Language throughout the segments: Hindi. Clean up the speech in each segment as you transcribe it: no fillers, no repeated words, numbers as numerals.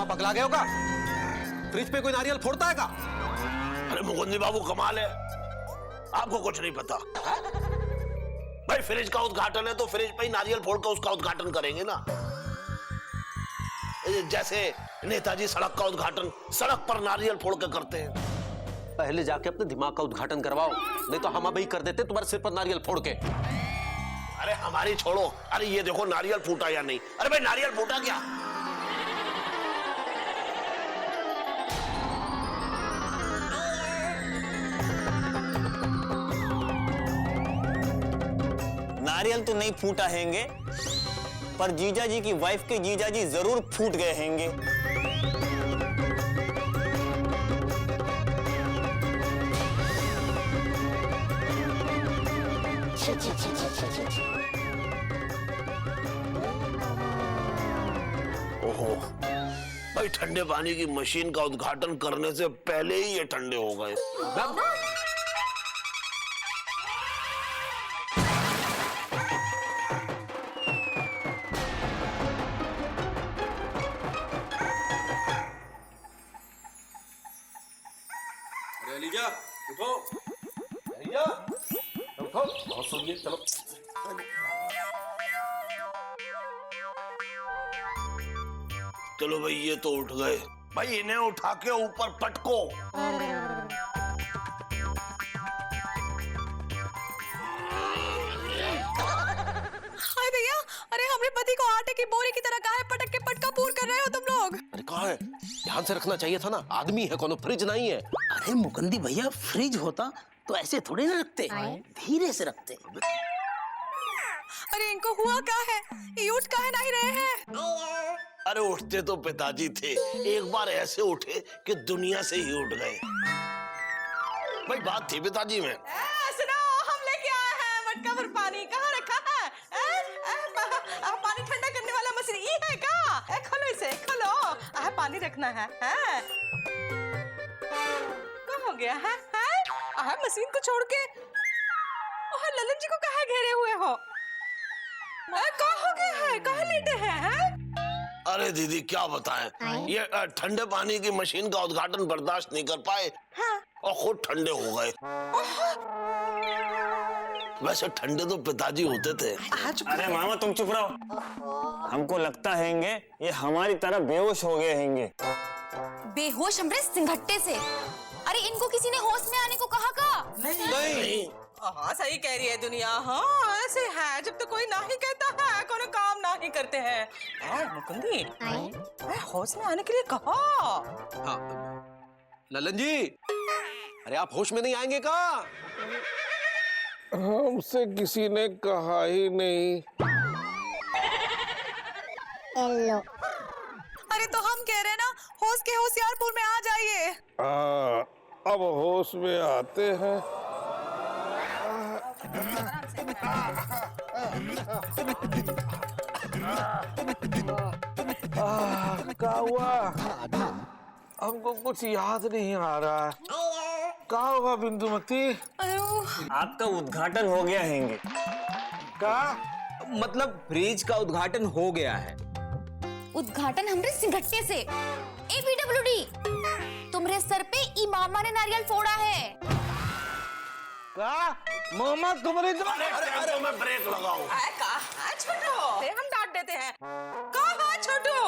मामा पगला गए होगा? फ्रिज पे कोई नारियल फोड़ता है का? अरे मुकुंदी बाबू कमाल है, आपको कुछ नहीं पता। भाई फ्रिज का उद्घाटन है तो फ्रिज पे ही नारियल फोड़ कर उसका उद्घाटन करेंगे ना। जैसे नेताजी सड़क का उद्घाटन सड़क पर नारियल फोड़ के करते हैं। पहले जाके अपने दिमाग का उद्घाटन करवाओ, नहीं तो हम अभी कर देते तुम्हारे सिर पर नारियल फोड़ के। अरे हमारी छोड़ो, अरे ये देखो नारियल फूटा या नहीं। अरे भाई नारियल फूटा क्या? नारियल तो नहीं फूटा हैंगे, पर जीजा जी की वाइफ के जीजा जी जरूर फूट गए हैंगे। ओहो भाई, ठंडे पानी की मशीन का उद्घाटन करने से पहले ही ये ठंडे हो गए। एलिजा उठो, एलिजा उठो, बहुत सो गई, चलो। चलो भाई ये तो उठ गए, भाई इन्हें उठा के ऊपर पटको। हाय भैया, अरे हमारे पति को आटे की बोरी की तरह काहे पटक के पटका पूर कर रहे हो तुम लोग? अरे कहाँ है? ध्यान से रखना चाहिए था ना, आदमी है, कोनो फ्रिज नहीं है। अरे मुकुंदी भैया, फ्रिज होता तो ऐसे थोड़े ना रखते, धीरे से रखते। अरे इनको हुआ क्या है? ये उठ काहे नहीं रहे हैं? अरे उठते तो पिताजी थे, एक बार ऐसे उठे कि दुनिया से ही उठ गए। भाई बात थी पिताजी में। सुनो, हम लेके आए हैं मटका भर पानी। कहाँ रखा है? पानी ठंडा करने वाला मशीन ये है क्या? खोलो इसे, खोलो। पानी रखना है। क्या हो गया है? मशीन को छोड़ के ललन जी को कहाँ घेरे हुए हो? कहाँ हो गया है? कहाँ लेटे हैं? अरे दीदी क्या बताएं, ये ठंडे पानी की मशीन का उद्घाटन बर्दाश्त नहीं कर पाए और खुद ठंडे हो गए। वैसे ठंडे तो पिताजी होते थे। अरे मामा तुम चुप रहो, हमको लगता हैंगे ये हमारी तरह बेहोश हो गए हैंगे। बेहोश हमरे सिंघट्टे से। अरे इनको किसी ने होश में आने को कहा का? नहीं। हाँ सही कह रही है दुनिया। हाँ ऐसे है, जब तो कोई ना ही कहता है, कोनो काम ना ही करते हैं। मुकुंदी, होश में आने के लिए कहा। हाँ ललन जी, अरे आप होश में नहीं आएंगे का? हमसे किसी ने कहा ही नहीं। हेलो। अरे तो हम कह रहे हैं ना, होश के होशियारपुर में आ जाइए। अब होश में आते हैं। क्या हुआ? हमको कुछ याद नहीं आ रहा है। क्या हुआ बिंदुमती? आपका उद्घाटन हो गया हैंगे। क्या मतलब फ्रिज का उद्घाटन हो गया है। उद्घाटन हमरे सिंघट्टे से। ए पीडब्ल्यूडी, तुम्हारे सर पे इमामा ने नारियल फोड़ा है। क्या मामा तुम्हारे? अरे मैं ब्रेक लगाऊं। कहा छोटू, हम डांट देते हैं। कहा छोटू,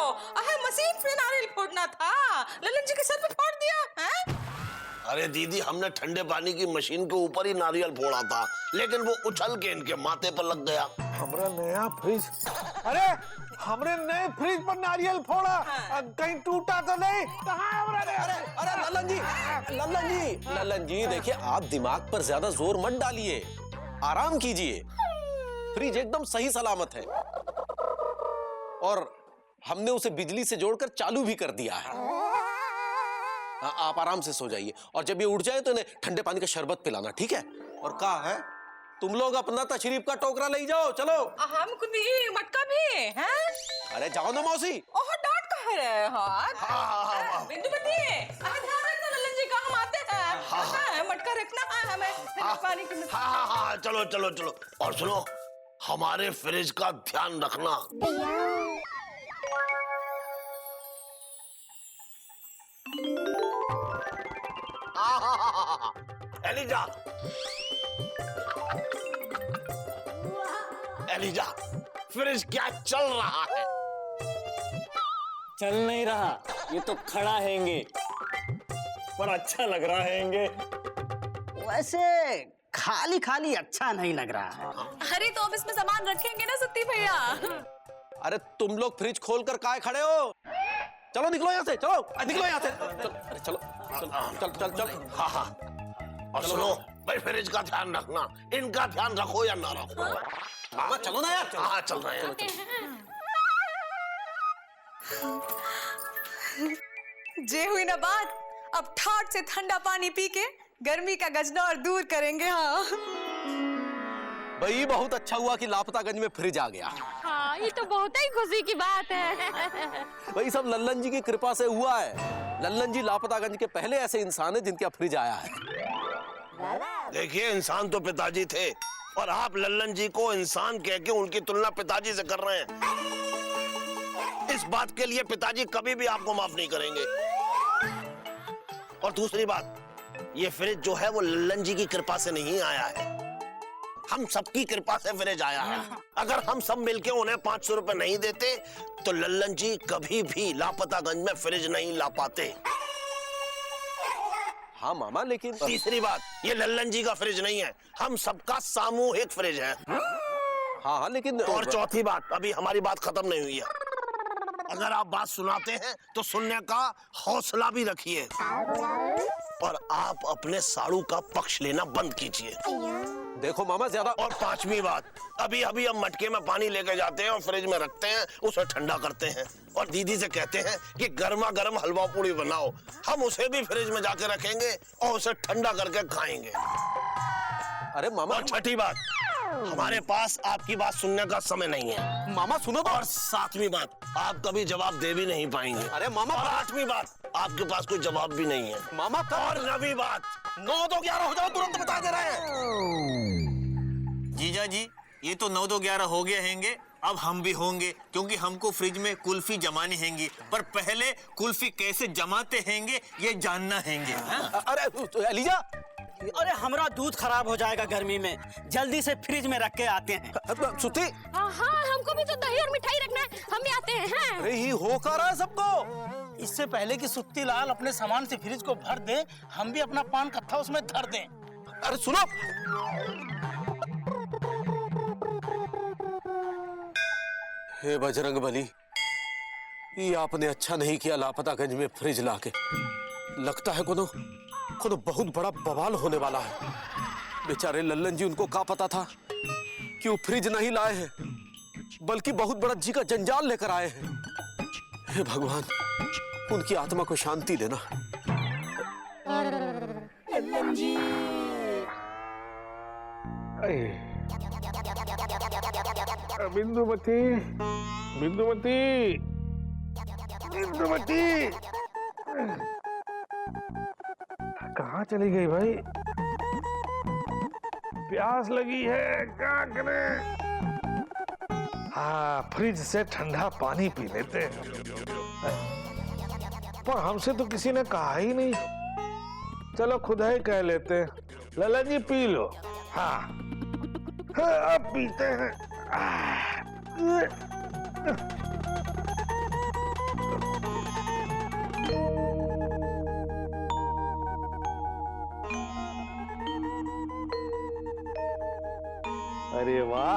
मशीन पे नारियल फोड़ना था, ललन जी के सर पे फोड़ दिया है? अरे दीदी हमने ठंडे पानी की मशीन के ऊपर ही नारियल फोड़ा था, लेकिन वो उछल के इनके माथे पर लग गया। हमारा नया फ्रिज। अरे हमने नए फ्रिज पर नारियल फोड़ा, कहीं टूटा तो नहीं? कहाँ है हमारा नया? अरे ललन जी देखिए, आप दिमाग पर ज्यादा जोर मत डालिए, आराम कीजिए। फ्रिज एकदम सही सलामत है और हमने उसे बिजली से जोड़कर चालू भी कर दिया है। आप आराम से सो जाइए और जब ये उठ जाए तो इन्हें ठंडे पानी का शरबत पिलाना, ठीक है? और कहा है तुम लोग अपना तशरीफ का टोकरा ले जाओ, चलो। हम कुछ मटका भी है। अरे जाओ ना मौसी। ओह डांट कह रहे हो? बिंदुमती, ध्यान रखना ललन जी का, हम आते हैं। मटका रखना है हमें पानी की। हाँ चलो चलो चलो। और सुनो, हमारे फ्रिज का ध्यान रखना। एलिजा, एलिजा, फ्रिज क्या चल रहा है? चल नहीं रहा, ये तो खड़ा हैंगे, पर अच्छा लग रहा हैंगे। वैसे खाली खाली अच्छा नहीं लग रहा है। अरे तो अब इसमें सामान रखेंगे ना सत्ती भैया। अरे तुम लोग फ्रिज खोल कर काहे खड़े हो? चलो निकलो यहाँ से, चलो निकलो यहाँ से। अरे चलो चल चल चल चल। हाँ हाँ, और सुनो भाई, फ्रिज का ध्यान रखना, इनका ध्यान रखो या ना रखो। मामा चलो ना यार। हाँ चल रहे हैं। जे हुई ना बात, अब ठाट से ठंडा पानी पी के गर्मी का गजनौर दूर करेंगे। हाँ भाई बहुत अच्छा हुआ कि लापतागंज में फ्रिज आ गया। हाँ, ये तो बहुत ही खुशी की बात है। भाई सब लल्लन जी की कृपा से हुआ है। लल्लन जी लापतागंज के पहले ऐसे इंसान है जिनका फ्रिज आया है। देखिए, इंसान तो पिताजी थे और आप लल्लन जी को इंसान कह के उनकी तुलना पिताजी से कर रहे हैं। इस बात के लिए पिताजी कभी भी आपको माफ नहीं करेंगे। और दूसरी बात, ये फ्रिज जो है वो लल्लन जी की कृपा से नहीं आया है, हम सबकी कृपा से फ्रिज आया है। अगर हम सब मिलके उन्हें 500 रुपए नहीं देते तो लल्लन जी कभी भी लापतागंज में फ्रिज नहीं ला पाते। हाँ मामा, लेकिन तीसरी बात, ये लल्लन जी का फ्रिज नहीं है, हम सबका सामूहिक फ्रिज है। हाँ हाँ लेकिन और चौथी बात, अभी हमारी बात खत्म नहीं हुई है। अगर आप बात सुनाते हैं तो सुनने का हौसला भी रखिए, और आप अपने साड़ू का पक्ष लेना बंद कीजिए। देखो मामा ज्यादा। और पांचवी बात, अभी अभी हम मटके में पानी लेके जाते हैं और फ्रिज में रखते हैं, उसे ठंडा करते हैं और दीदी से कहते हैं कि गर्मा गर्म हलवा पूड़ी बनाओ। हम उसे भी फ्रिज में जाके रखेंगे और उसे ठंडा करके खाएंगे। अरे मामा। और छठी बात, हमारे पास आपकी बात सुनने का समय नहीं है। मामा सुनो तो। और सातवीं बात, आप कभी जवाब दे भी नहीं पाएंगे। अरे मामा। और आठवीं बात, आपके पास कोई जवाब भी नहीं है। मामा और नवीं बात, 9 2 11 हो जाओ, तुरंत बता दे रहे हैं। जीजा जी, ये तो 9 2 11 हो गए हैंगे, अब हम भी होंगे, क्योंकि हमको फ्रिज में कुल्फी जमानी हैंगी। पर पहले कुल्फी कैसे जमाते हैंगे ये जानना हैंगे। अरे एलिजा, अरे हमरा दूध खराब हो जाएगा गर्मी में, जल्दी से फ्रिज में रख के आते हैं। सुती। हाँ हाँ, हमको भी तो दही और मिठाई रखना है, हम भी आते हैं। हाँ? अरे ही हो कर रहा है सबको। इससे पहले कि सुत्ती लाल अपने सामान से फ्रिज को भर दे, हम भी अपना पान कत्था उसमें धर दें। अरे सुनो। हे बजरंग बली, ये आपने अच्छा नहीं किया लापतागंज में फ्रिज लाके। लगता है कोनो बहुत बड़ा बवाल होने वाला है। बेचारे लल्लन जी, उनको क्या पता था कि वो फ्रिज नहीं लाए हैं, बल्कि बहुत बड़ा जी का जंजाल लेकर आए हैं। हे भगवान, उनकी आत्मा को शांति देना। बिंदुमती, बिंदुमती, बिंदुमती, कहाँ चली गई भाई? प्यास लगी है, क्या करें? हाँ, फ्रिज से ठंडा पानी पी लेते हैं। पर हमसे तो किसी ने कहा ही नहीं। चलो खुद ही कह लेते हैं। Lalan G P low. हाँ, हाँ अब पीते हैं। अरे वाह,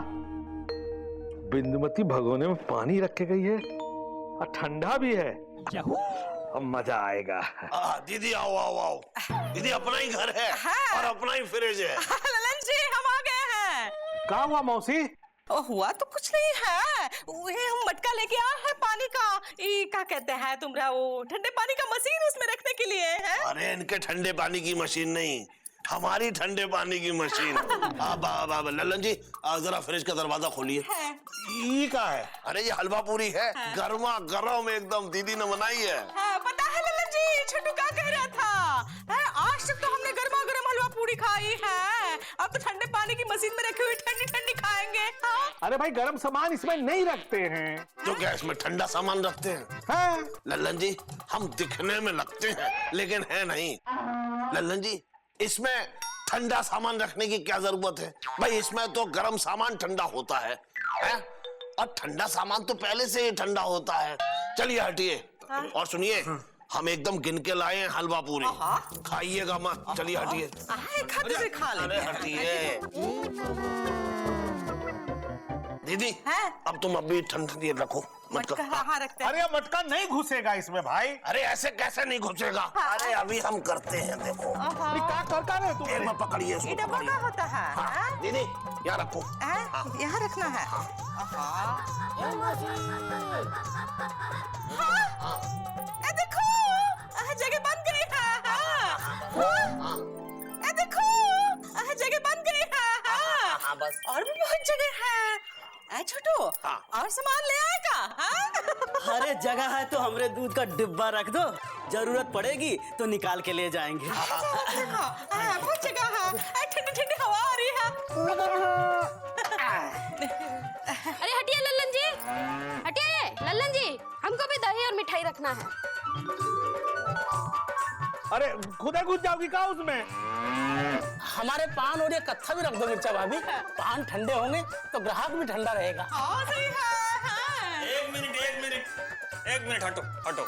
बिंदुमती भगोने में पानी रख के गई है और ठंडा भी है। अब मजा आएगा। दीदी आओ आओ आओ, दीदी अपना ही घर है और अपना ही फ्रिज है। ललन जी, हम आ गए हैं। क्या हुआ मौसी? हुआ तो कुछ नहीं है, वो हम मटका लेके आए हैं पानी का। ये क्या कहते हैं तुमरा, वो ठंडे पानी का मशीन उसमें रखने के लिए है। अरे इनके ठंडे पानी की मशीन नहीं, हमारी ठंडे पानी की मशीन। अब लल्लन जी, जरा फ्रिज का दरवाजा खोलिए। ये क्या है? अरे ये हलवा पूरी है, गर्मा गर्म एकदम, दीदी ने बनाई है। पता है ललन जी, छोटू क्या कह रहा था? आज तक तो हमने गर्मा गर्म हलवा पूरी खाई है, अब तो ठंडे पानी की मशीन में रखी हुई ठंडी ठंडी खाएंगे। हाँ? अरे भाई, गर्म सामान इसमें नहीं रखते हैं। तो क्या इसमें ठंडा सामान रखते हैं? हाँ? लल्लन जी, हम दिखने में लगते हैं लेकिन है नहीं। लल्लन जी, इसमें ठंडा सामान रखने की क्या जरूरत है भाई? इसमें तो गर्म सामान ठंडा होता है? और ठंडा सामान तो पहले से ही ठंडा होता है। चलिए हटिए और सुनिए, हम एकदम गिन के लाए हैं हलवा पूरी, खाइएगा मत। चलिए हटिए। खाते से खा अरे लेंगे। हटिए दीदी, हैं? अब तुम अभी ठंडी रखो मटका मटका। हाँ रखते हैं। अरे ये मटका नहीं घुसेगा इसमें भाई। अरे ऐसे कैसे नहीं घुसेगा? अरे अभी हम करते हैं, देखो। अरे क्या कर रहे हो तुम? एक में पकड़िए ये इसको, डब्बा पकड़िए। का होता है? हाँ, दीदी यहाँ रखो। यहाँ रखना है। ए देखो, जगह बन गई है। ए देखो, जगह बन गई है। हाँ बस। और भी बहुत जगह है। ए छोटू, हाँ। और सामान ले आएगा? अरे जगह है तो हमरे दूध का डिब्बा रख दो, जरूरत पड़ेगी तो निकाल के ले जाएंगे। देखो, बहुत जगह है। ठंडी ठंडी हवा आ रही है। अरे हटिए लल्लन जी, हटिए लल्लन जी, हमको भी दही और मिठाई रखना है। अरे खुदा घुस जाओगी क्या उसमें? हमारे पान और ये कत्था भी रख दो मिर्चा भाभी, पान ठंडे होंगे तो ग्राहक भी ठंडा रहेगा। हाँ सही है। हाँ। एक मिनट हटो हटो।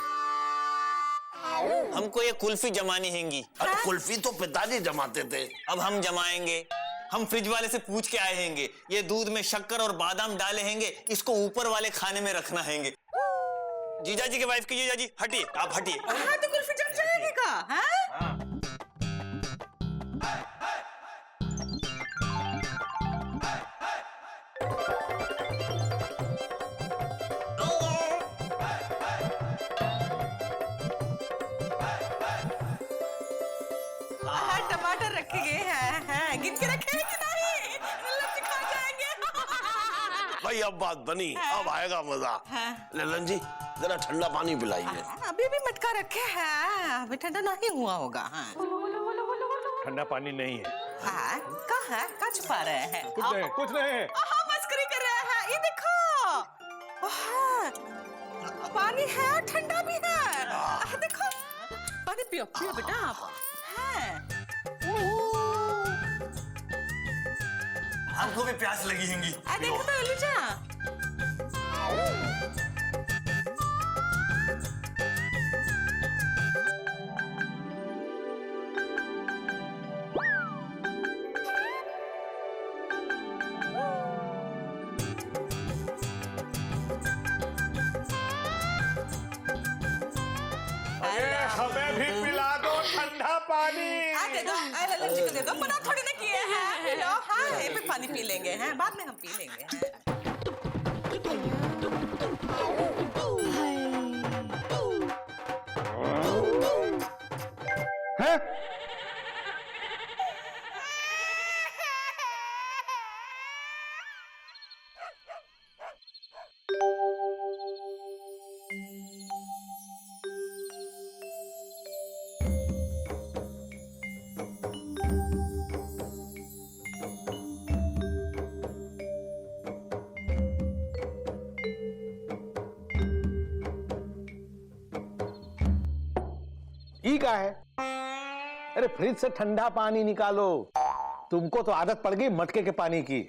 हमको ये कुल्फी जमानी हैंगी। अरे कुल्फी तो पिताजी जमाते थे। अब हम जमाएंगे। हम फ्रिज वाले से पूछ के आए हैंगे। ये दूध में शक्कर और बादाम डाले हैंगे, इसको ऊपर वाले खाने में रखना हैंगे। जीजा जी के वाइफ की जीजा जी, हटिए, आप हटिए। हाँ तो कुल्फी जम जाएगी का? हाँ? टमाटर रखे गए हैं, गिन के रखे हैं कि नहीं? लल्लन खा जाएंगे। भाई अब बात बनी, अब आएगा मजा। ललन जी जरा ठंडा पानी पिलाइए। अभी भी मटका रखे हैं, अभी ठंडा नहीं हुआ होगा। हाँ। ठंडा पानी नहीं है। हाँ, कहाँ है? कहाँ छुपा रहे हैं? कुछ नहीं। हाँ, मस्करी कर रहे हैं। ये देखो, हाँ, पानी है और ठंडा भी है। देखो, पानी पियो पियो बेटा आप। हाँ। हमको भी प्यास लगी हैंगी। देखो तो लुचा। हमें भी पिला दो ठंडा पानी। दे दो, लल्लन जी को दे दो। मना थोड़ी ना किए हैं। P low. हाँ, ये भी पानी पी लेंगे। हैं, बाद में हम पी लेंगे। हैं? ई का है? अरे फ्रिज से ठंडा पानी निकालो। तुमको तो आदत पड़ गई मटके के पानी की।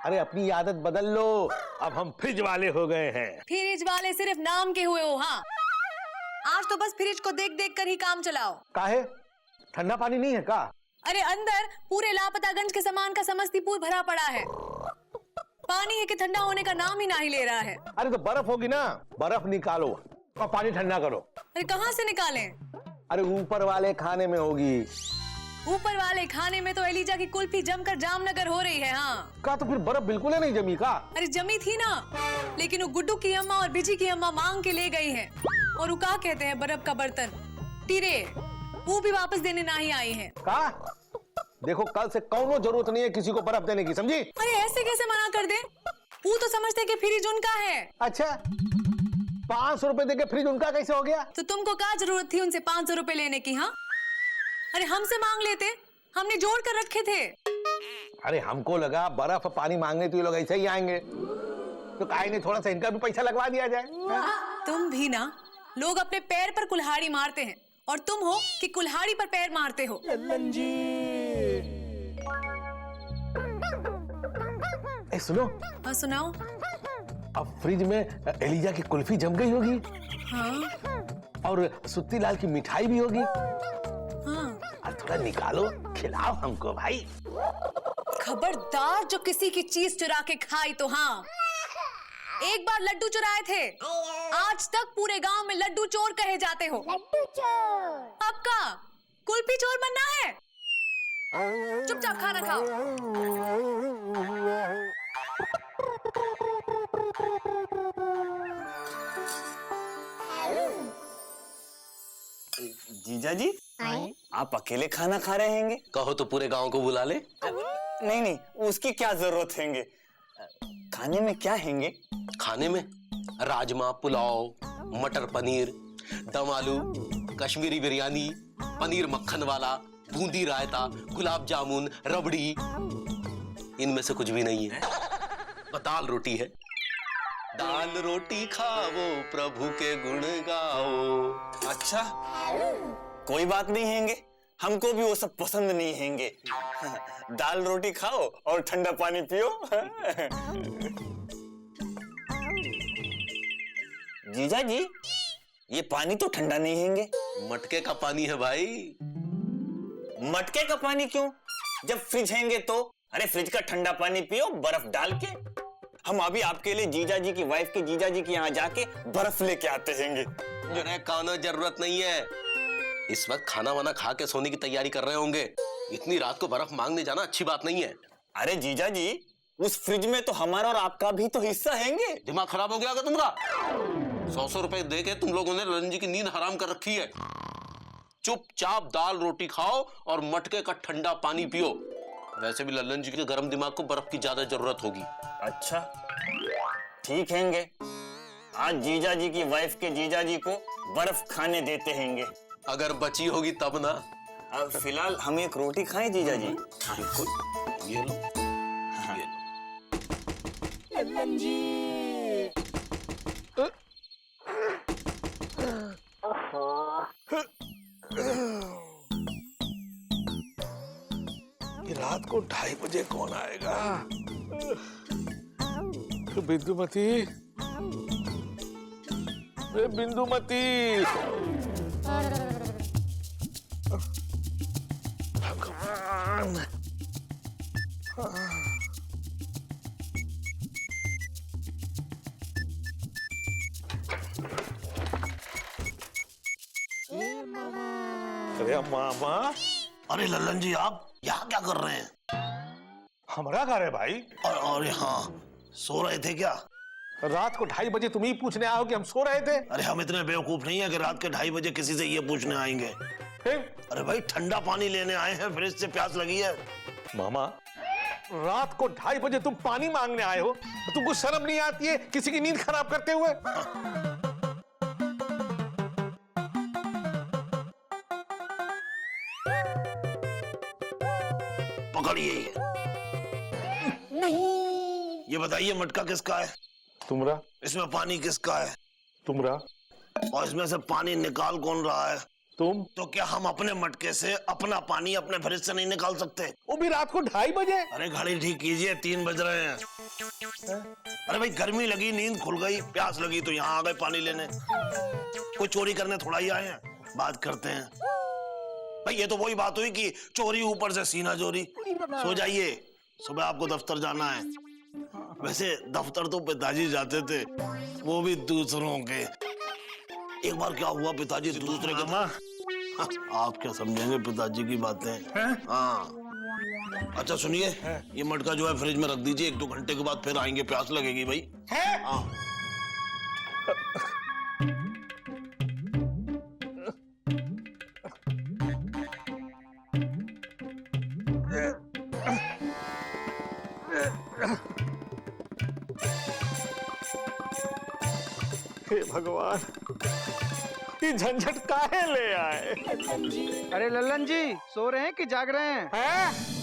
अरे अपनी आदत बदल लो, अब हम फ्रिज वाले हो गए हैं। फ्रिज वाले सिर्फ नाम के हुए हो। हाँ, आज तो बस फ्रिज को देख देख कर ही काम चलाओ। काहे? ठंडा पानी नहीं है का? अरे अंदर पूरे लापतागंज के सामान का समस्तीपुर भरा पड़ा है। पानी है कि ठंडा होने का नाम ही नहीं ले रहा है। अरे तो बर्फ होगी ना, बर्फ निकालो और पानी ठंडा करो। अरे कहाँ से निकालें? अरे ऊपर वाले खाने में होगी। ऊपर वाले खाने में तो एलिजा की कुल्फी जमकर जामनगर हो रही है। हाँ, का तो फिर बर्फ बिल्कुल ही नहीं जमी का? अरे जमी थी ना, लेकिन वो गुड्डू की अम्मा और बिजी की अम्मा मांग के ले गई हैं। और वो क्या कहते हैं, बर्फ का बर्तन टीरे, वो भी वापस देने नहीं आई हैं। का? देखो कल से कौनो जरूरत नहीं है किसी को बर्फ देने की, समझी? अरे ऐसे कैसे मना कर दे? वो तो समझते कि फ्रिज उनका है। अच्छा, 500 रुपए देके फ्रिज उनका कैसे हो गया? तो तुमको क्या जरूरत थी उनसे 500 रुपए लेने की? हाँ, अरे हमसे मांग लेते, हमने जोड़ कर रखे थे। अरे हमको लगा बर्फ पानी मांगने तो ये लोग ऐसे ही आएंगे, तो काहे नहीं थोड़ा सा इनका भी पैसा लगवा दिया जाए। तुम भी ना, लोग अपने पैर पर कुल्हाड़ी मारते हैं और तुम हो कि कुल्हाड़ी पर पैर मारते हो। ए सुनो, हाँ सुनाओ। अब फ्रिज में एलिजा की कुल्फी जम गई होगी हाँ और सुत्ती लाल की मिठाई भी होगी। हाँ। और थोड़ा निकालो, खिलाओ हमको भाई। खबरदार जो किसी की चीज चुरा के खाई तो हाँ। एक बार लड्डू चुराए थे, आज तक पूरे गांव में लड्डू चोर कहे जाते हो। लड्डू चोर। अब का कुल्फी चोर बनना है? चुपचाप खाना खाओ। जीजा जी, आप अकेले खाना खा रहे हैंगे? कहो तो पूरे गांव को बुला ले। नहीं नहीं, उसकी क्या जरूरत हैंगे? खाने में क्या हैंगे? खाने में राजमा, पुलाव, मटर पनीर, दम आलू, कश्मीरी बिरयानी, पनीर मक्खन वाला, बूंदी रायता, गुलाब जामुन, रबड़ी। इनमें से कुछ भी नहीं है। दाल रोटी है। दाल रोटी खाओ, प्रभु के गुण गाओ। अच्छा, कोई बात नहीं हैंगे, हमको भी वो सब पसंद नहीं हैंगे। दाल रोटी खाओ और ठंडा पानी पियो। जीजा जी, ये पानी तो ठंडा नहीं हैंगे। मटके का पानी है भाई। मटके का पानी क्यों? जब फ्रिज हैंगे तो? अरे फ्रिज का ठंडा पानी पियो बर्फ डाल के। हम अभी आपके लिए जीजा जी की वाइफ के जीजा जी के यहाँ जाके बर्फ लेके आते हैंगे। अरे कानो, जरूरत नहीं है। इस वक्त खाना वाना खा के सोने की तैयारी कर रहे होंगे। इतनी रात को बर्फ मांगने जाना अच्छी बात नहीं है। अरे जीजा जी, उस फ्रिज में तो हमारा और आपका भी तो हिस्सा हैंगे। दिमाग खराब हो गया क्या तुमरा? 100 रुपए दे के तुम लोगों ने ललन जी की नींद हराम कर रखी है। चुपचाप दाल रोटी खाओ और मटके का ठंडा पानी पियो। वैसे भी ललन जी के गर्म दिमाग को बर्फ की ज्यादा जरूरत होगी। अच्छा ठीक हैंगे, आज जीजा जी की वाइफ के जीजा जी को बर्फ खाने देते हैंगे। अगर बची होगी तब ना। अब फिलहाल हम एक रोटी खाएं जीजा जी। बिल्कुल, ये लो, ये ये रात को 2:30 बजे कौन आएगा? बिंदुमती, बिंदुमती। भगवान। अरे मामा। अरे लल्लन जी, आप यहाँ क्या कर रहे हैं? हमारा घर है भाई। और यहाँ सो रहे थे क्या? रात को 2:30 बजे तुम ही पूछने आओ कि हम सो रहे थे? अरे हम इतने बेवकूफ नहीं है कि रात के 2:30 बजे किसी से ये पूछने आएंगे। फिर? अरे भाई, ठंडा पानी लेने आए हैं, फ्रिज से प्यास लगी है। मामा, रात को 2:30 बजे तुम पानी मांगने आए हो? तुमको शर्म नहीं आती है किसी की नींद खराब करते हुए? पकड़िए ये। ये बताइए, मटका किसका है? तुमरा। इसमें पानी किसका है? तुमरा। और इसमें से पानी निकाल कौन रहा है? तुम। तो क्या हम अपने मटके से अपना पानी अपने फ्रिज से नहीं निकाल सकते? वो भी रात को 2:30 बजे? अरे घड़ी ठीक कीजिए, 3 बज रहे हैं। अरे भाई, गर्मी लगी, नींद खुल गई, प्यास लगी तो यहाँ आ गए पानी लेने। कोई चोरी करने थोड़ा ही आए हैं। बात करते हैं भाई। ये तो वही बात हुई कि चोरी ऊपर से सीना चोरी। सो जाइए, सुबह आपको दफ्तर जाना है। वैसे दफ्तर तो पिताजी जाते थे, वो भी दूसरों के। एक बार क्या हुआ, पिताजी दूसरे के। आप क्या समझेंगे पिताजी की बातें। हाँ, अच्छा सुनिए, ये मटका जो है फ्रिज में रख दीजिए। 1-2 घंटे के बाद फिर आएंगे, प्यास लगेगी भाई। हाँ। हे भगवान, ये झंझट काहे ले आए? अरे लल्लन जी, सो रहे हैं कि जाग रहे हैं? हैं?